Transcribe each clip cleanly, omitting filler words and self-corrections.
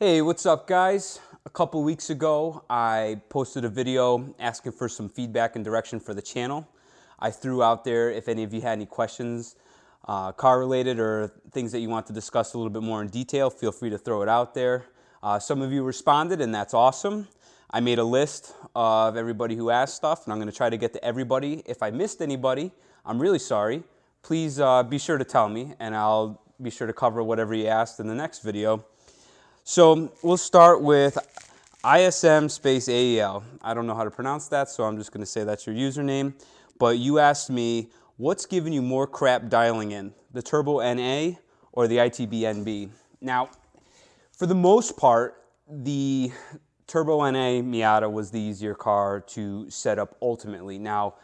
Hey, what's up guys? A couple weeks ago, I posted a video asking for some feedback and direction for the channel. I threw out there if any of you had any questions, car related or things that you want to discuss a little bit more in detail, feel free to throw it out there. Some of you responded and that's awesome. I made a list of everybody who asked stuff and I'm going to try to get to everybody. If I missed anybody, I'm really sorry. Please be sure to tell me and I'll be sure to cover whatever you asked in the next video. So we'll start with ISM space AEL. I don't know how to pronounce that, so I'm just going to say that's your username. But you asked me, what's giving you more crap dialing in, the Turbo NA or the ITB NB? Now, for the most part, the Turbo NA Miata was the easier car to set up ultimately. Now,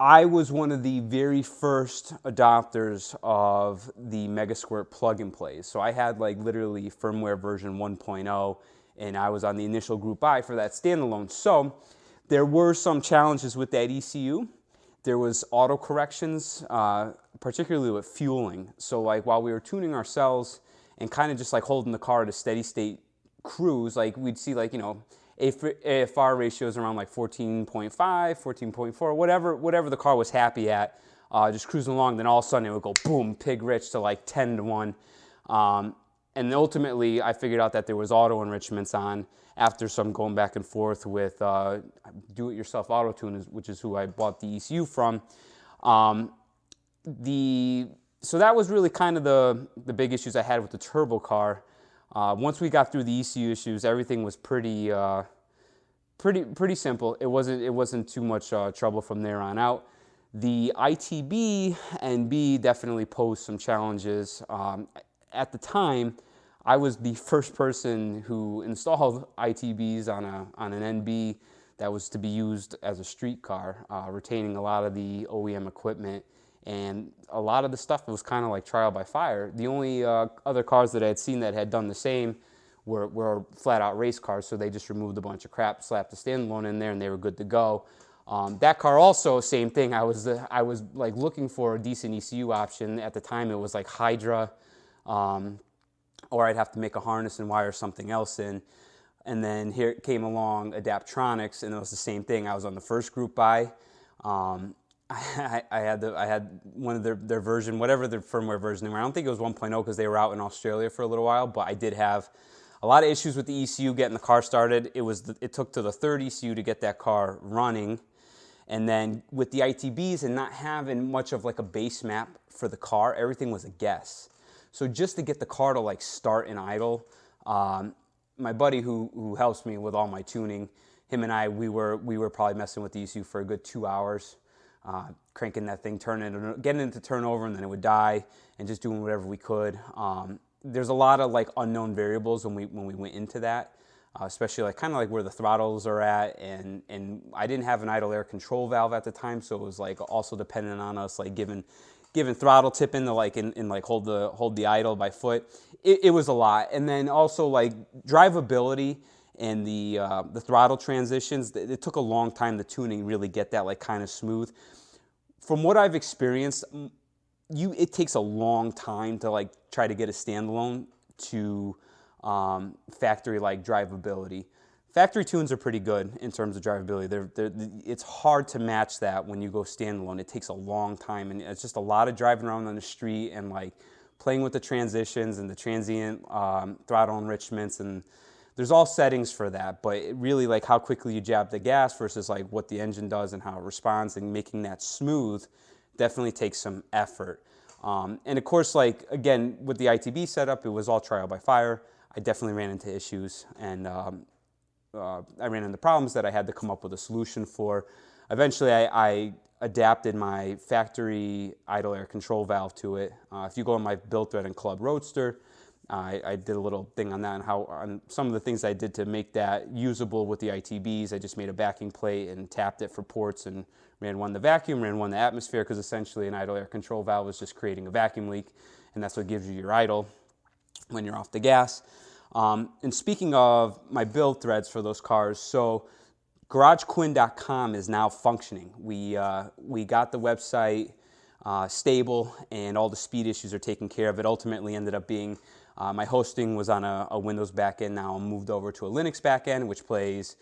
I was one of the very first adopters of the Mega Squirt plug-and-plays. So I had like literally firmware version 1.0 and I was on the initial group I for that standalone. So there were some challenges with that ECU. There was auto corrections, particularly with fueling. So like while we were tuning our cells and kind of just like holding the car at a steady state cruise, like we'd see like, you know, AFR ratios around like 14.5, 14.4, whatever the car was happy at, just cruising along. Then all of a sudden it would go boom, pig rich to like 10 to 1. And ultimately I figured out that there was auto enrichments on after some going back and forth with do-it-yourself auto tune, which is who I bought the ECU from. So that was really kind of the big issues I had with the turbo car. Once we got through the ECU issues, everything was pretty simple. It wasn't too much trouble from there on out. The ITB and B definitely posed some challenges. At the time, I was the first person who installed ITBs on an NB that was to be used as a street car, retaining a lot of the OEM equipment. And a lot of the stuff was kind of like trial by fire. The only other cars that I had seen that had done the same were flat out race cars, so they just removed a bunch of crap, slapped the standalone in there, and they were good to go. That car also, same thing. I was like looking for a decent ECU option. At the time, it was like Hydra, or I'd have to make a harness and wire something else in. And then here came along Adaptronics, and it was the same thing. I was on the first group buy. I had one of their version, whatever their firmware version they were. I don't think it was 1.0 because they were out in Australia for a little while, but I did have a lot of issues with the ECU getting the car started. It took to the third ECU to get that car running. And then with the ITBs and not having much of like a base map for the car, everything was a guess. So just to get the car to like start and idle, my buddy who helps me with all my tuning, him and I, we were probably messing with the ECU for a good 2 hours. Cranking that thing, getting it to turn over, and then it would die, and just doing whatever we could. There's a lot of like unknown variables when we went into that, especially like kind of like where the throttles are at, and I didn't have an idle air control valve at the time, so it was like also dependent on us like giving throttle tip in to like and like hold the idle by foot. It was a lot, and then also like drivability. And the throttle transitions, it took a long time, the tuning, really get that like kind of smooth. From what I've experienced, it takes a long time to like try to get a standalone to factory like drivability. Factory tunes are pretty good in terms of drivability. It's hard to match that when you go standalone. It takes a long time, and it's just a lot of driving around on the street and like playing with the transitions and the transient throttle enrichments, and there's all settings for that, but it really like how quickly you jab the gas versus like what the engine does and how it responds, and making that smooth definitely takes some effort. And of course, like again, with the ITB setup, it was all trial by fire. I definitely ran into issues, and I ran into problems that I had to come up with a solution for. Eventually, I adapted my factory idle air control valve to it. If you go on my Build Thread and Club Roadster, I did a little thing on that and on some of the things I did to make that usable with the ITBs. I just made a backing plate and tapped it for ports and ran one the vacuum, ran one the atmosphere, because essentially an idle air control valve is just creating a vacuum leak, and that's what gives you your idle when you're off the gas. And speaking of my build threads for those cars, so GarageQuinn.com is now functioning. We got the website stable, and all the speed issues are taken care of. It ultimately ended up being My hosting was on a Windows backend. Now I'm moved over to a Linux backend, which plays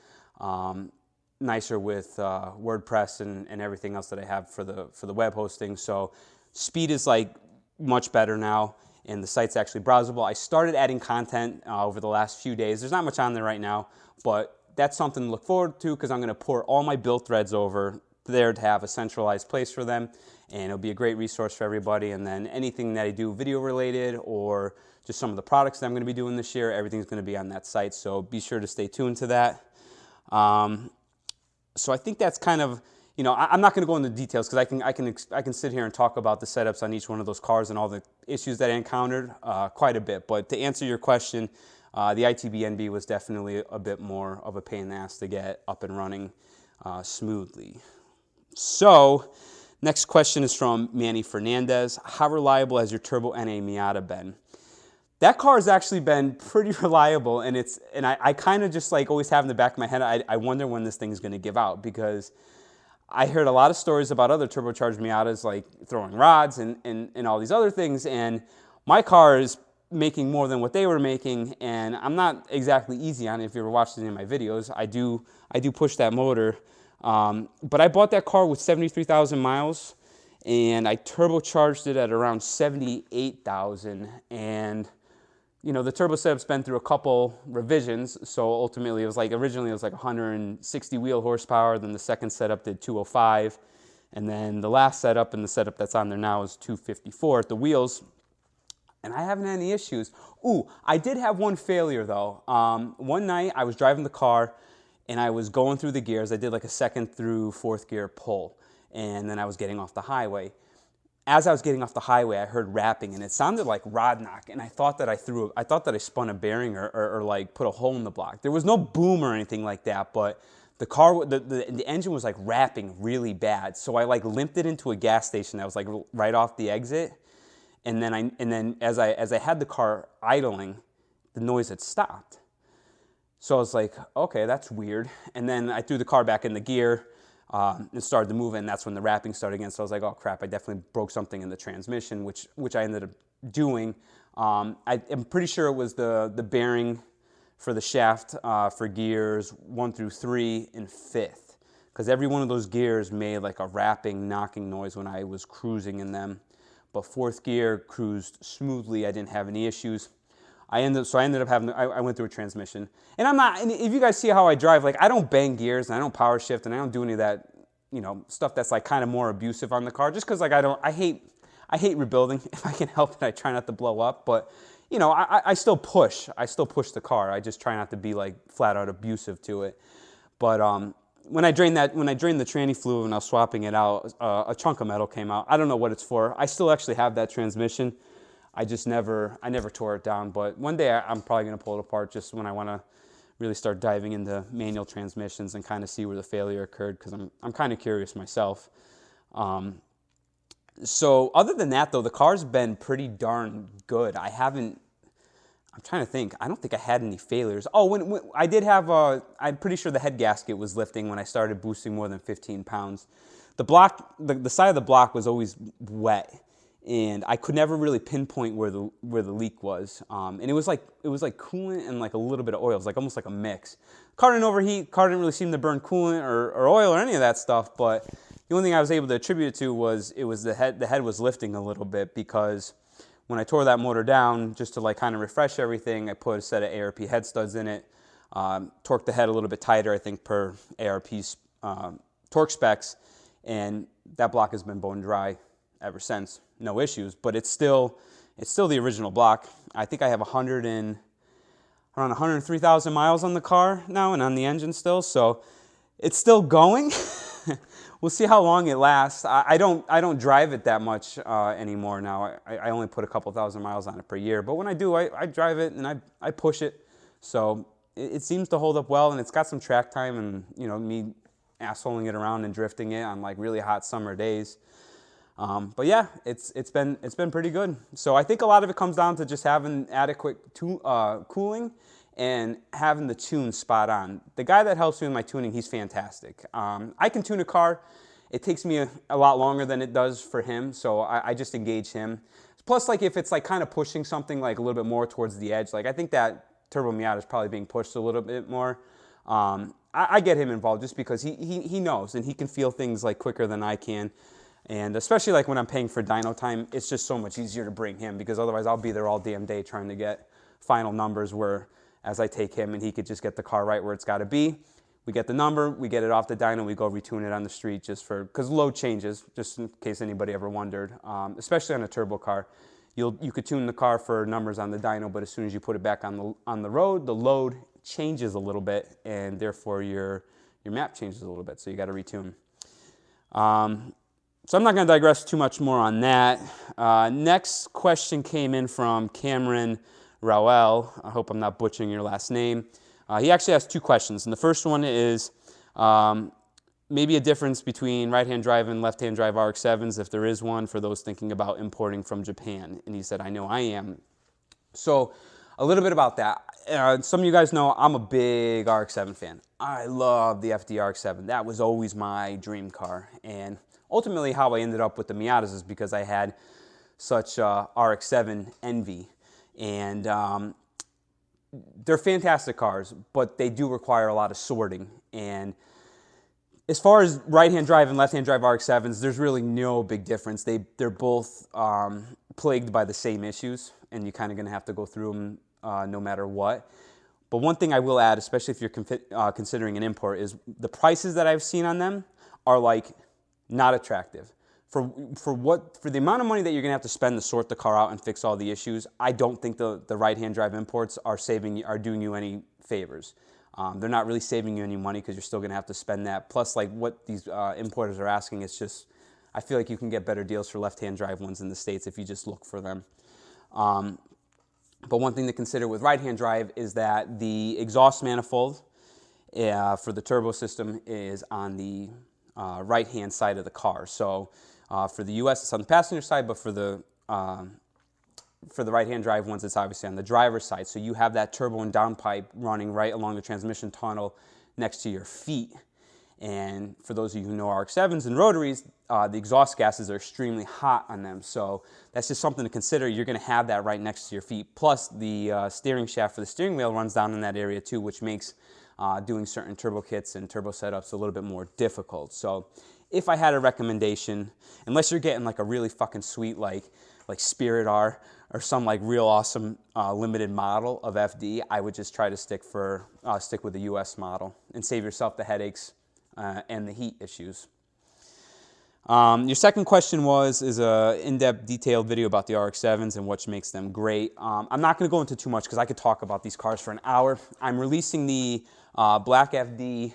nicer with WordPress and everything else that I have for the web hosting. So speed is like much better now, and the site's actually browsable. I started adding content over the last few days. There's not much on there right now, but that's something to look forward to because I'm going to port all my build threads over there to have a centralized place for them, and it'll be a great resource for everybody. And then anything that I do video related or just some of the products that I'm going to be doing this year, everything's going to be on that site, so be sure to stay tuned to that. So I think that's kind of, you know, I'm not going to go into details because I can sit here and talk about the setups on each one of those cars and all the issues that I encountered quite a bit. But to answer your question, the ITB-NB was definitely a bit more of a pain in the ass to get up and running smoothly. So next question is from Manny Fernandez. How reliable has your Turbo NA Miata been? That car has actually been pretty reliable, and I kind of just like always have in the back of my head, I wonder when this thing is going to give out, because I heard a lot of stories about other turbocharged Miatas like throwing rods and all these other things, and my car is making more than what they were making, and I'm not exactly easy on it. If you ever watched any of my videos, I do push that motor, but I bought that car with 73,000 miles, and I turbocharged it at around 78,000, and you know, the turbo setup's been through a couple revisions, so ultimately it was like, originally it was like 160 wheel horsepower, then the second setup did 205, and then the last setup and the setup that's on there now is 254 at the wheels, and I haven't had any issues. Ooh, I did have one failure though. One night I was driving the car and I was going through the gears. I did like a 2nd through 4th gear pull, and then I was getting off the highway. As I was getting off the highway, I heard rapping, and it sounded like rod knock, and I thought that I spun a bearing or like put a hole in the block. There was no boom or anything like that, but the car, the engine was like rapping really bad. So I like limped it into a gas station that was like right off the exit, and then as I had the car idling, the noise had stopped. So I was like, okay, that's weird. And then I threw the car back in the gear. And started to move, and that's when the rapping started again. So I was like, oh crap, I definitely broke something in the transmission, which I ended up doing. I'm pretty sure it was the bearing for the shaft for gears 1 through 3 and 5th, because every one of those gears made like a rapping, knocking noise when I was cruising in them. But 4th gear cruised smoothly. I didn't have any issues. I ended up having, I went through a transmission. And and if you guys see how I drive, like I don't bang gears and I don't power shift and I don't do any of that, you know, stuff that's like kind of more abusive on the car, just because like I hate rebuilding. If I can help it, I try not to blow up. But, you know, I still push. I still push the car. I just try not to be like flat out abusive to it. But when I drained the tranny fluid and I was swapping it out, a chunk of metal came out. I don't know what it's for. I still actually have that transmission. I never tore it down, but one day I'm probably going to pull it apart just when I want to really start diving into manual transmissions and kind of see where the failure occurred, because I'm kind of curious myself. So other than that though, the car's been pretty darn good. I'm trying to think. I don't think I had any failures. Oh, when I did have, I'm pretty sure the head gasket was lifting when I started boosting more than 15 pounds. The block, the side of the block was always wet, and I could never really pinpoint where the leak was. And it was like coolant and like a little bit of oil. It was like almost like a mix. Car didn't overheat. Car didn't really seem to burn coolant or oil or any of that stuff. But the only thing I was able to attribute it to was the head. The head was lifting a little bit, because when I tore that motor down, just to like kind of refresh everything, I put a set of ARP head studs in it, torqued the head a little bit tighter, I think per ARP's torque specs, and that block has been bone dry ever since. No issues, but it's still the original block. I think I have around 103,000 miles on the car now and on the engine still, so it's still going. We'll see how long it lasts. I don't drive it that much anymore now. I only put a couple thousand miles on it per year, but when I do, I drive it and I push it. So it seems to hold up well, and it's got some track time, and you know, me assholing it around and drifting it on like really hot summer days. But yeah, it's been pretty good. So I think a lot of it comes down to just having adequate cooling and having the tune spot on. The guy that helps me with my tuning, he's fantastic. I can tune a car. It takes me a lot longer than it does for him, so I just engage him. Plus, like if it's like kind of pushing something like a little bit more towards the edge, like I think that Turbo Miata is probably being pushed a little bit more. I get him involved just because he knows and he can feel things like quicker than I can. And especially like when I'm paying for dyno time, it's just so much easier to bring him because otherwise I'll be there all damn day trying to get final numbers where as I take him and he could just get the car right where it's got to be. We get the number, we get it off the dyno, we go retune it on the street just for, because load changes, just in case anybody ever wondered, especially on a turbo car. You could tune the car for numbers on the dyno, but as soon as you put it back on the road, the load changes a little bit, and therefore your map changes a little bit, so you got to retune. So I'm not going to digress too much more on that. Next question came in from Cameron Rowell. I hope I'm not butchering your last name. He actually has two questions, and the first one is maybe a difference between right-hand drive and left-hand drive RX-7s, if there is one, for those thinking about importing from Japan. And he said, I know I am. So a little bit about that. Some of you guys know I'm a big RX-7 fan. I love the FD RX-7. That was always my dream car. And ultimately how I ended up with the Miatas is because I had such RX-7 envy. And they're fantastic cars, but they do require a lot of sorting. And as far as right-hand drive and left-hand drive RX-7s, there's really no big difference. They're both plagued by the same issues, and you're kind of going to have to go through them no matter what. But one thing I will add, especially if you're considering an import, is the prices that I've seen on them are like not attractive. For the amount of money that you're going to have to spend to sort the car out and fix all the issues, I don't think the right-hand drive imports are doing you any favors. They're not really saving you any money because you're still going to have to spend that. Plus, like what these importers are asking, it's just, I feel like you can get better deals for left-hand drive ones in the States if you just look for them. But one thing to consider with right-hand drive is that the exhaust manifold for the turbo system is on the right-hand side of the car. So for the US, it's on the passenger side, but for the right-hand drive ones, it's obviously on the driver's side. So you have that turbo and downpipe running right along the transmission tunnel next to your feet. And for those of you who know RX-7s and rotaries, the exhaust gases are extremely hot on them. So that's just something to consider. You're going to have that right next to your feet. Plus, the steering shaft for the steering wheel runs down in that area too, which makes doing certain turbo kits and turbo setups a little bit more difficult. So if I had a recommendation, unless you're getting like a really fucking sweet like Spirit R or some like real awesome limited model of FD, I would just try to stick with the US model and save yourself the headaches and the heat issues. Your second question is an in-depth detailed video about the RX-7s and what makes them great. I'm not going to go into too much because I could talk about these cars for an hour. I'm releasing the Black FD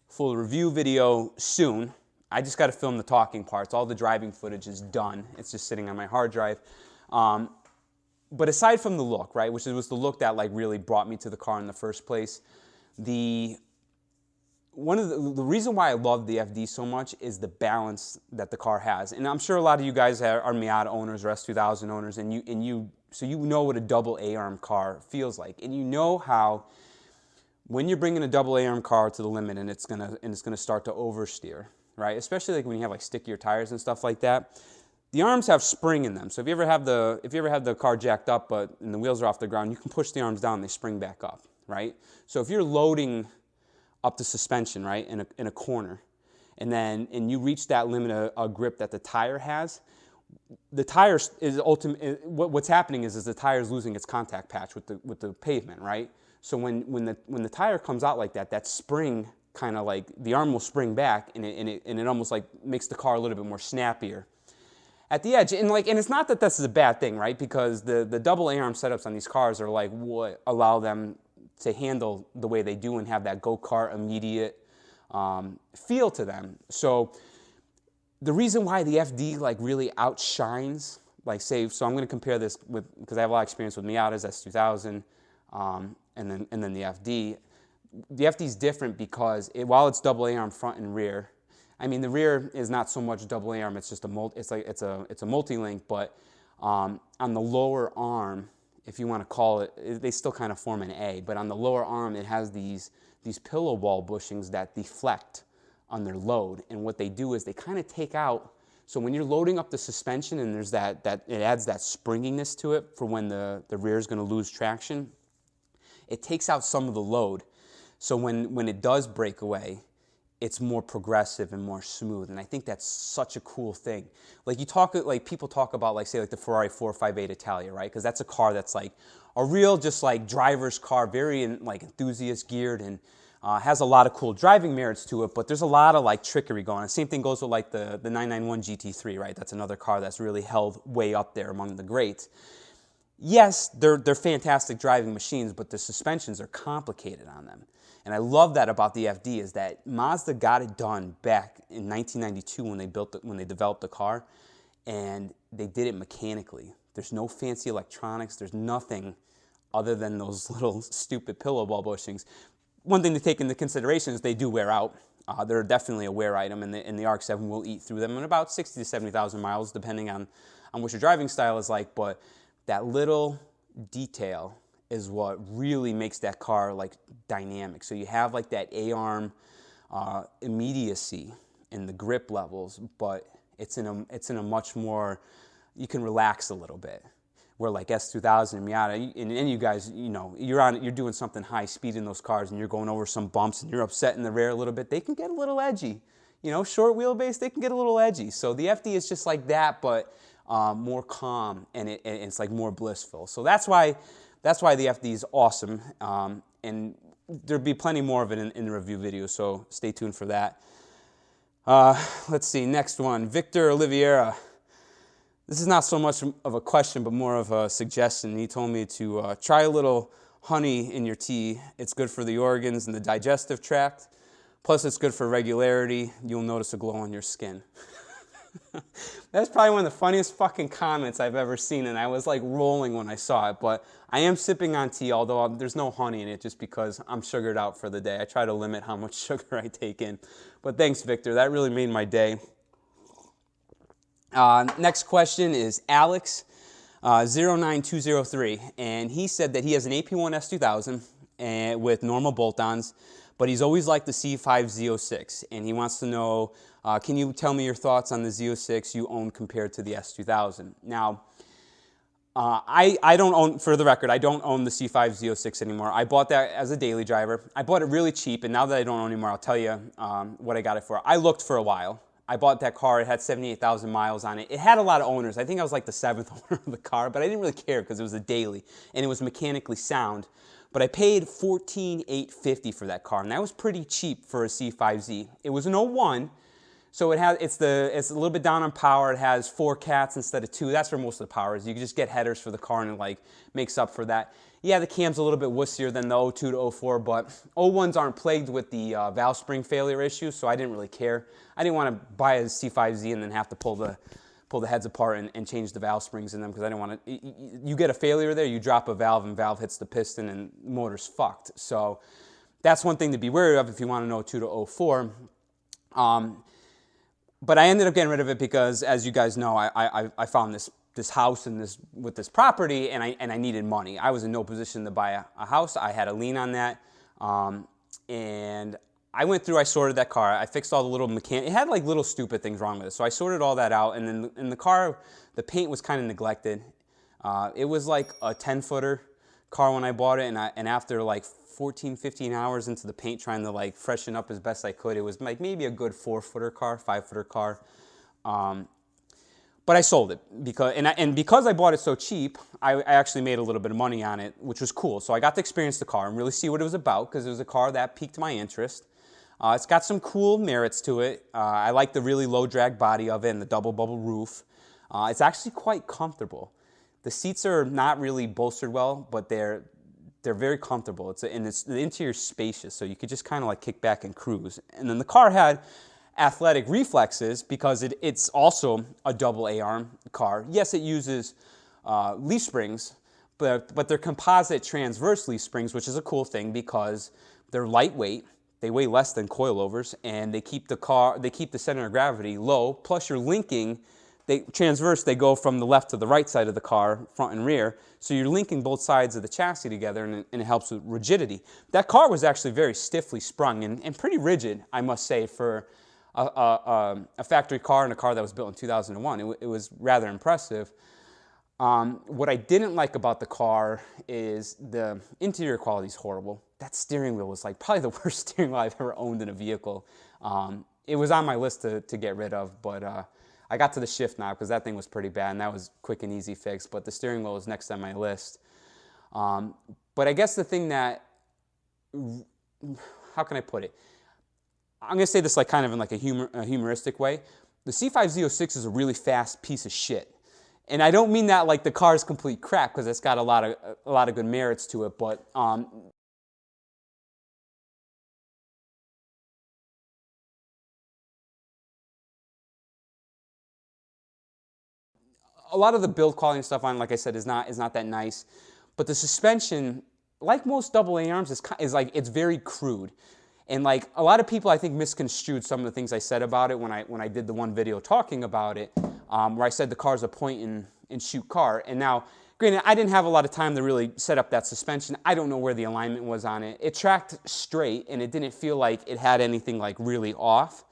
full review video soon. I just got to film the talking parts. All the driving footage is done. It's just sitting on my hard drive. But aside from the look, right, which was the look that like really brought me to the car in the first place, the reason why I love the FD so much is the balance that the car has. And I'm sure a lot of you guys are Miata owners or S2000 owners, so you know what a double A-arm car feels like, and you know how when you're bringing a double A-arm car to the limit and it's gonna start to oversteer, right? Especially like when you have like stickier tires and stuff like that. The arms have spring in them, so if you ever have the car jacked up and the wheels are off the ground, you can push the arms down and they spring back up, right? So if you're loading up the suspension, right, in a corner, and you reach that limit of grip that the tire has, the tire is what's happening is the tire is losing its contact patch with the pavement, right? So when the tire comes out like that, that spring kind of like the arm will spring back, and it almost like makes the car a little bit more snappier at the edge. And it's not that this is a bad thing, right? Because the double A-arm setups on these cars are like what allow them to handle the way they do and have that go-kart immediate feel to them. So the reason why the FD like really outshines, like say, so I'm going to compare this with, because I have a lot of experience with Miatas, S2000, and then the FD. The FD is different because while it's double A-arm front and rear, I mean the rear is not so much double A-arm, it's just it's a multi-link, but on the lower arm, if you want to call it, they still kind of form an A, but on the lower arm it has these pillow ball bushings that deflect on their load, and what they do is they kind of take out So when you're loading up the suspension and there's that it adds that springiness to it for when the rear is going to lose traction, it takes out some of the load. So when it does break away, it's more progressive and more smooth, and I think that's such a cool thing. Like people talk about like say like the Ferrari 458 Italia, right? Because that's a car that's like a real just like driver's car, very like enthusiast geared, and has a lot of cool driving merits to it. But there's a lot of like trickery going on. Same thing goes with like the 991 GT3, right? That's another car that's really held way up there among the greats. Yes, they're fantastic driving machines, but the suspensions are complicated on them. And I love that about the FD is that Mazda got it done back in 1992 when they developed the car, and they did it mechanically. There's no fancy electronics. There's nothing other than those little stupid pillow ball bushings. One thing to take into consideration is they do wear out. They're definitely a wear item, and the RX-7 will eat through them in about 60 to 70,000 miles, depending on what your driving style is like. But that little detail is what really makes that car like dynamic. So you have like that A-arm immediacy in the grip levels, but it's in a much more, you can relax a little bit. Where like S2000 and Miata, and you guys, you know, you're doing something high speed in those cars and you're going over some bumps and you're upset in the rear a little bit, they can get a little edgy. You know, short wheelbase, they can get a little edgy. So the FD is just like that, but more calm, and it's like more blissful. So that's why the FD is awesome, and there'll be plenty more of it in the review video, so stay tuned for that. Let's see, next one, Victor Oliveira. This is not so much of a question, but more of a suggestion. He told me to try a little honey in your tea. It's good for the organs and the digestive tract. Plus, it's good for regularity. You'll notice a glow on your skin. That's probably one of the funniest fucking comments I've ever seen, and I was like rolling when I saw it. But I am sipping on tea, although there's no honey in it just because I'm sugared out for the day. I try to limit how much sugar I take in. But thanks, Victor. That really made my day. Next question is Alex 09203, and he said that he has an Ep.1 S2000 with normal bolt-ons, but he's always liked the C5 Z06, and he wants to know, can you tell me your thoughts on the Z06 you own compared to the S2000? Now, I don't own, for the record, I don't own the C5 Z06 anymore. I bought that as a daily driver. I bought it really cheap, and now that I don't own it anymore, I'll tell you what I got it for. I looked for a while. I bought that car. It had 78,000 miles on it. It had a lot of owners. I think I was like the 7th owner of the car, but I didn't really care because it was a daily, and it was mechanically sound. But I paid $14,850 for that car, and that was pretty cheap for a C5Z. It was an 01, so it's a little bit down on power. It has 4 cats instead of 2. That's where most of the power is. You can just get headers for the car, and it like makes up for that. Yeah, the cam's a little bit wussier than the 02 to 04, but 01s aren't plagued with the valve spring failure issues, so I didn't really care. I didn't want to buy a C5Z and then have to pull the heads apart and change the valve springs in them, because I didn't want to. You get a failure there, you drop a valve and valve hits the piston and motor's fucked. So that's one thing to be wary of if you want to know 02 to 04. But I ended up getting rid of it because, as you guys know, I found this house and with this property, and I needed money. I was in no position to buy a house. I had a lien on that, and I went through, I sorted that car. I fixed all the little it had like little stupid things wrong with it. So I sorted all that out, and then in the car, the paint was kind of neglected. It was like a 10-footer car when I bought it, and after like 14, 15 hours into the paint trying to like freshen up as best I could, it was like maybe a good 4-footer car, 5-footer car. But I sold it because I bought it so cheap, I actually made a little bit of money on it, which was cool. So I got to experience the car and really see what it was about, because it was a car that piqued my interest. It's got some cool merits to it. I like the really low drag body of it and the double bubble roof. It's actually quite comfortable. The seats are not really bolstered well, but they're very comfortable. The interior's spacious, so you could just kind of like kick back and cruise. And then the car had athletic reflexes because it's also a double A-arm car. Yes, it uses leaf springs, but they're composite transverse leaf springs, which is a cool thing because they're lightweight. They weigh less than coilovers, and they keep the center of gravity low. Plus, you're linking. They go from the left to the right side of the car, front and rear. So you're linking both sides of the chassis together, and it helps with rigidity. That car was actually very stiffly sprung and pretty rigid, I must say, for a factory car and a car that was built in 2001. It was rather impressive. What I didn't like about the car is the interior quality is horrible. That steering wheel was like probably the worst steering wheel I've ever owned in a vehicle. It was on my list to get rid of, but I got to the shift knob because that thing was pretty bad, and that was quick and easy fix, but the steering wheel was next on my list. But I guess the thing that, how can I put it? I'm going to say this like kind of in like a humoristic way. The C5Z06 is a really fast piece of shit. And I don't mean that like the car is complete crap, because it's got a lot of good merits to it, but a lot of the build quality and stuff on, like I said, is not that nice. But the suspension, like most AA arms, is like, it's very crude. And like a lot of people, I think, misconstrued some of the things I said about it when I did the one video talking about it, where I said the car's a point and shoot car. And now, granted, I didn't have a lot of time to really set up that suspension. I don't know where the alignment was on it. It tracked straight, and it didn't feel like it had anything like really off.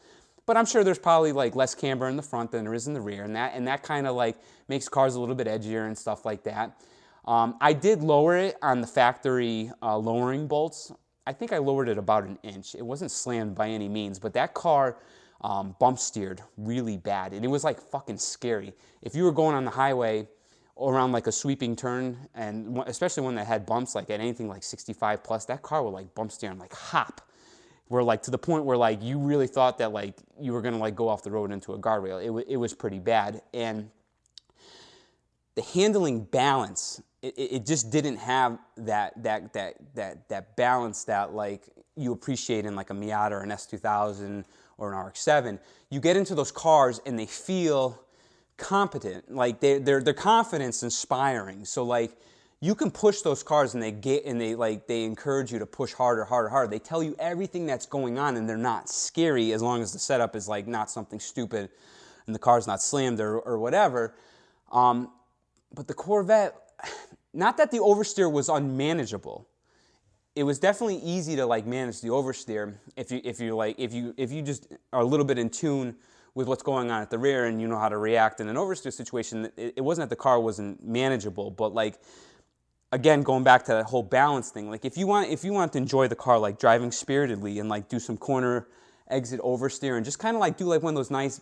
But I'm sure there's probably like less camber in the front than there is in the rear, and that kind of like makes cars a little bit edgier and stuff like that. I did lower it on the factory lowering bolts. I think I lowered it about an inch. It wasn't slammed by any means, but that car bump steered really bad, and it was like fucking scary. If you were going on the highway around like a sweeping turn, and especially one that had bumps, like at anything like 65 plus, that car would like bump steer and like hop. Where like to the point where like you really thought that like you were gonna like go off the road into a guardrail. It was pretty bad, and the handling balance, it just didn't have that balance that like you appreciate in like a Miata or an S2000 or an RX-7. You get into those cars and they feel competent, like they're confidence inspiring. So like you can push those cars and they encourage you to push harder, harder, harder. They tell you everything that's going on, and they're not scary as long as the setup is like not something stupid and the car's not slammed or whatever. But the Corvette, not that the oversteer was unmanageable. It was definitely easy to like manage the oversteer if you just are a little bit in tune with what's going on at the rear and you know how to react in an oversteer situation. It wasn't that the car wasn't manageable, but like, again, going back to that whole balance thing, like if you want to enjoy the car, like driving spiritedly and like do some corner exit oversteer and just kind of like do like one of those nice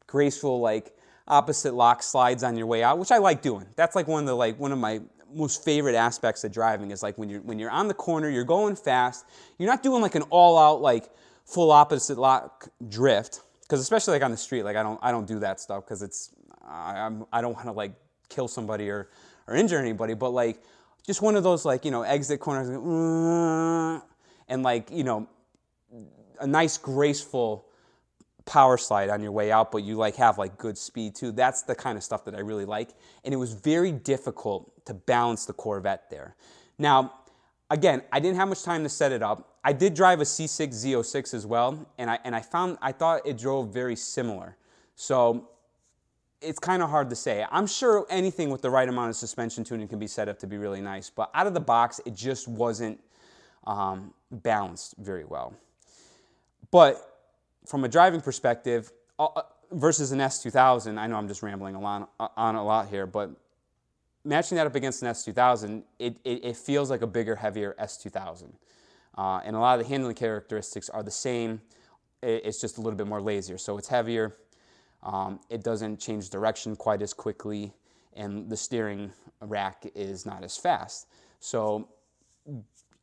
graceful like opposite lock slides on your way out, which I like doing. That's like one of my most favorite aspects of driving is like when you're on the corner, you're going fast, you're not doing like an all-out like full opposite lock drift, because especially like on the street, like I don't do that stuff because I don't want to like kill somebody or injure anybody, but like just one of those like, you know, exit corners and like, you know, a nice graceful power slide on your way out, but you like have like good speed too. That's the kind of stuff that I really like, and it was very difficult to balance the Corvette there. Now, again, I didn't have much time to set it up. I did drive a C6 Z06 as well, and I thought it drove very similar. So it's kind of hard to say. I'm sure anything with the right amount of suspension tuning can be set up to be really nice, but out of the box, it just wasn't balanced very well. But from a driving perspective, versus an S2000, I know I'm just rambling on a lot here, but matching that up against an S2000, it feels like a bigger, heavier S2000. And a lot of the handling characteristics are the same. It's just a little bit more lazier. So it's heavier. It doesn't change direction quite as quickly, and the steering rack is not as fast. So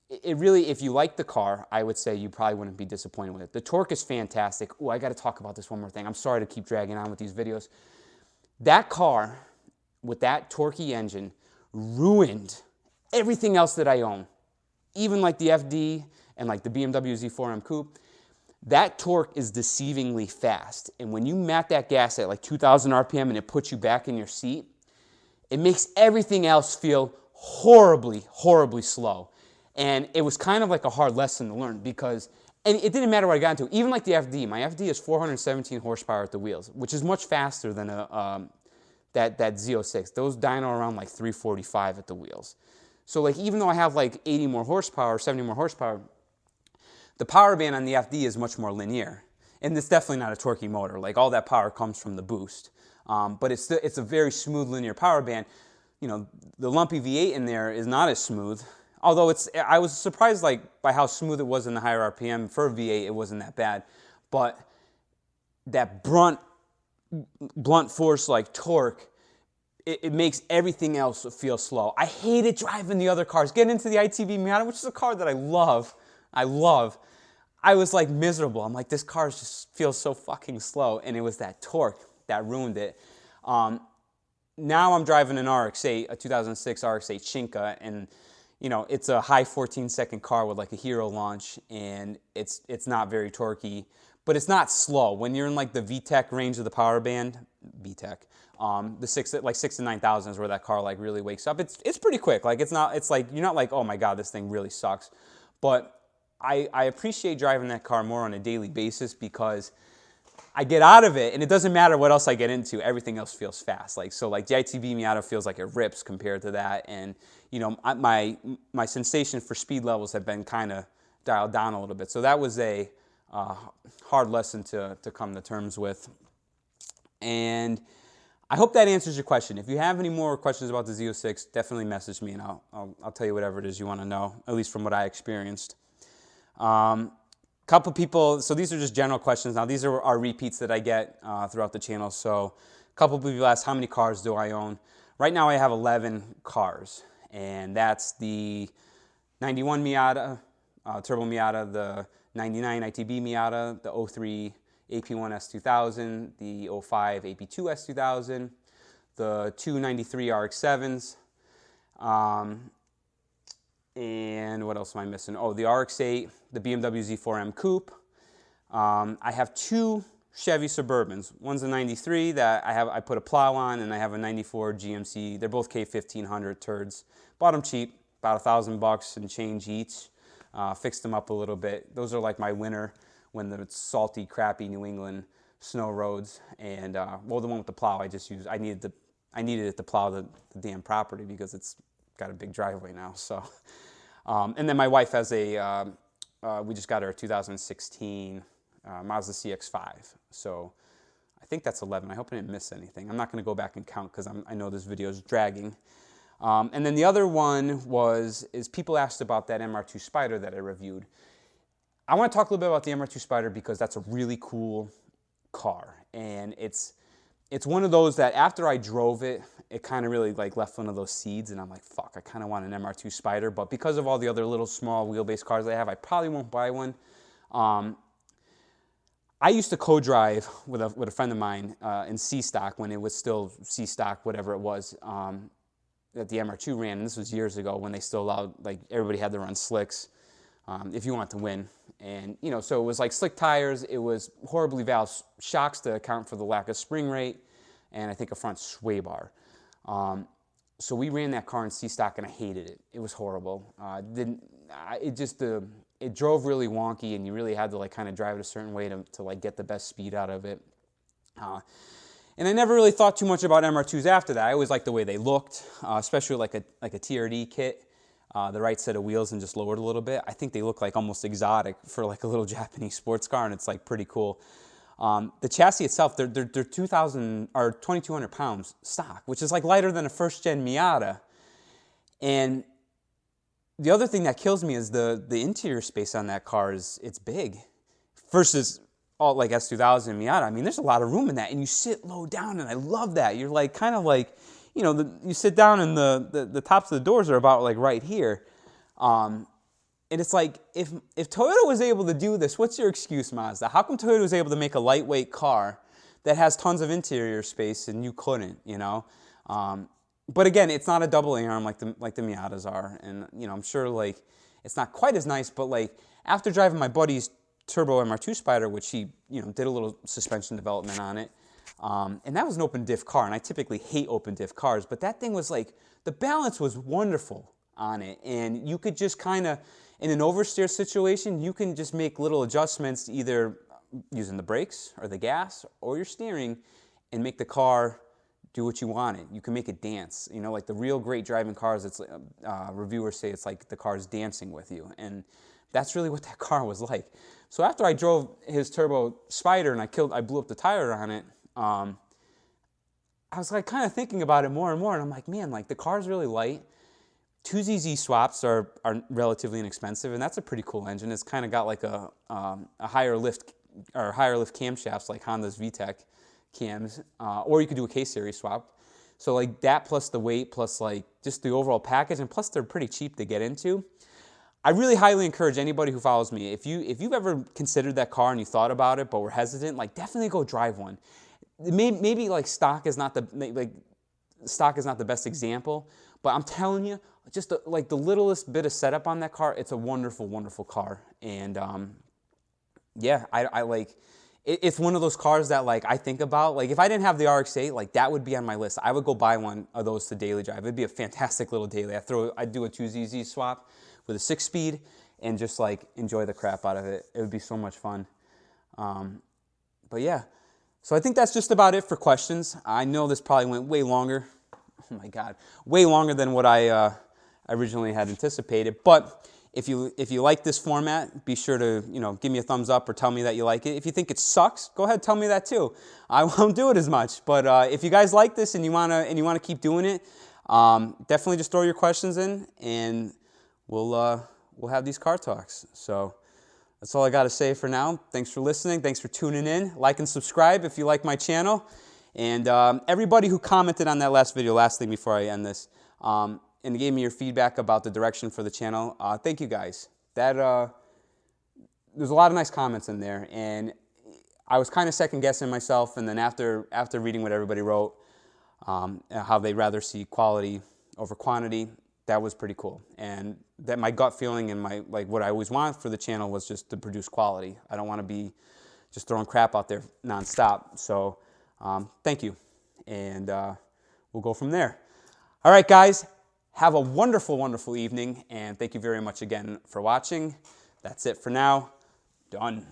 it really, if you like the car, I would say you probably wouldn't be disappointed with it. The torque is fantastic. Oh, I got to talk about this one more thing. I'm sorry to keep dragging on with these videos. That car, with that torquey engine, ruined everything else that I own. Even like the FD and like the BMW Z4M Coupe. That torque is deceivingly fast. And when you mat that gas at like 2,000 RPM and it puts you back in your seat, it makes everything else feel horribly, horribly slow. And it was kind of like a hard lesson to learn because, and it didn't matter what I got into, even like the FD. My FD is 417 horsepower at the wheels, which is much faster than that Z06. Those dyno around like 345 at the wheels. So like even though I have like 80 more horsepower, 70 more horsepower, the power band on the FD is much more linear. and it's definitely not a torquey motor. Like all that power comes from the boost. But it's a very smooth linear power band. You know, the lumpy V8 in there is not as smooth. Although I was surprised like by how smooth it was in the higher RPM. For a V8, it wasn't that bad. But that blunt force like torque, it makes everything else feel slow. I hated driving the other cars. Getting into the ITB Miata, which is a car that I love. I was like miserable. I'm like, this car just feels so fucking slow. And it was that torque that ruined it. Now I'm driving an RX-8, a 2006 RX-8 Shinka, and you know, it's a high 14-second car with like a hero launch, and it's not very torquey, but it's not slow. When you're in like the VTEC range of the power band, VTEC, the 6 to 9,000 is where that car like really wakes up. It's pretty quick. Like it's like you're not like, oh my god, this thing really sucks. But I appreciate driving that car more on a daily basis because I get out of it, and it doesn't matter what else I get into. Everything else feels fast. Like so, like the ITB Miata feels like it rips compared to that, and you know, my sensation for speed levels have been kind of dialed down a little bit. So that was a hard lesson to come to terms with. And I hope that answers your question. If you have any more questions about the Z06, definitely message me, and I'll tell you whatever it is you want to know, at least from what I experienced. Couple people, so these are just general questions. Now these are our repeats that I get throughout the channel. So a couple people ask, how many cars do I own? Right now I have 11 cars, and that's the 91 Miata, Turbo Miata, the 99 ITB Miata, the 03 Ep.1 S2000, the 05 Ep.2 S2000, the 293 RX-7s, and what else am I missing? Oh, the RX-8, the BMW Z4M Coupe. I have 2 Chevy Suburbans. One's a 93 that I put a plow on, and I have a 94 GMC. They're both K1500 turds. Bought them cheap, about $1,000 and change each. Fixed them up a little bit. Those are like my winter when the salty, crappy New England snow roads. And well, the one with the plow, I needed it to plow the damn property because it's got a big driveway now. So, and then my wife has we just got her a 2016 Mazda CX-5. So I think that's 11. I hope I didn't miss anything. I'm not going to go back and count because I know this video is dragging. And then the other one is people asked about that MR2 Spider that I reviewed. I want to talk a little bit about the MR2 Spider because that's a really cool car, and it's one of those that after I drove it, it kind of really like left one of those seeds, and I'm like, fuck, I kind of want an MR2 Spider, but because of all the other little small wheelbase cars I have, I probably won't buy one. I used to co-drive with a friend of mine in C-Stock when it was still C-Stock, whatever it was, that the MR2 ran, and this was years ago when they still allowed, like, everybody had to run slicks if you want to win. And, you know, so it was like slick tires, it was horribly valved shocks to account for the lack of spring rate, and I think a front sway bar. So we ran that car in C-Stock, and I hated it. It was horrible. It drove really wonky, and you really had to like kind of drive it a certain way to like get the best speed out of it. And I never really thought too much about MR2s after that. I always liked the way they looked, especially like a TRD kit, the right set of wheels and just lowered a little bit. I think they look like almost exotic for like a little Japanese sports car, and it's like pretty cool. The chassis itself, they're 2,000 or 2,200 pounds stock, which is like lighter than a first-gen Miata. And the other thing that kills me is the interior space on that car it's big versus all like S2000 and Miata. I mean, there's a lot of room in that, and you sit low down, and I love that. You're like kind of like, you know, you sit down, and the tops of the doors are about like right here. And it's like, if Toyota was able to do this, what's your excuse, Mazda? How come Toyota was able to make a lightweight car that has tons of interior space and you couldn't, you know? But again, it's not a double A-arm like the Miatas are. And, you know, I'm sure, like, it's not quite as nice, but, like, after driving my buddy's Turbo MR2 Spider, which he, you know, did a little suspension development on it, and that was an open diff car, and I typically hate open diff cars, but that thing was, like, the balance was wonderful on it, and you could just kind of, in an oversteer situation, you can just make little adjustments either using the brakes or the gas or your steering and make the car do what you want it. You can make it dance. You know, like the real great driving cars, it's reviewers say it's like the car's dancing with you. And That's really what that car was like. So after I drove his turbo Spider and I blew up the tire on it, I was like kind of thinking about it more and more, and I'm like, man, like the car's really light. 2ZZ swaps are relatively inexpensive, and that's a pretty cool engine. It's kind of got like a higher lift camshafts like Honda's VTEC cams, or you could do a K-series swap. So like that plus the weight plus like just the overall package, and plus they're pretty cheap to get into. I really highly encourage anybody who follows me, if you've ever considered that car and you thought about it but were hesitant, like definitely go drive one. Maybe like stock is not the best example, but I'm telling you, just like the littlest bit of setup on that car, it's a wonderful, wonderful car. And yeah, I like, it's one of those cars that like I think about, like if I didn't have the RX-8, like that would be on my list. I would go buy one of those to daily drive. It'd be a fantastic little daily. I'd do a 2ZZ swap with a 6-speed and just like enjoy the crap out of it. It would be so much fun. But yeah, so I think that's just about it for questions. I know this probably went way longer. Oh my God, way longer than what I originally had anticipated. But if you like this format, be sure to give me a thumbs up or tell me that you like it. If you think it sucks, go ahead, tell me that too. I won't do it as much. But if you guys like this and you wanna keep doing it, definitely just throw your questions in, and we'll have these car talks. So that's all I got to say for now. Thanks for listening. Thanks for tuning in. Like and subscribe if you like my channel. And everybody who commented on that last video, last thing before I end this, and gave me your feedback about the direction for the channel, thank you guys. There's a lot of nice comments in there, and I was kind of second guessing myself, and then after reading what everybody wrote, how they'd rather see quality over quantity, that was pretty cool. And that my gut feeling and what I always want for the channel was just to produce quality. I don't want to be just throwing crap out there nonstop. So thank you, and we'll go from there. All right, guys, have a wonderful, wonderful evening, and thank you very much again for watching. That's it for now. Done.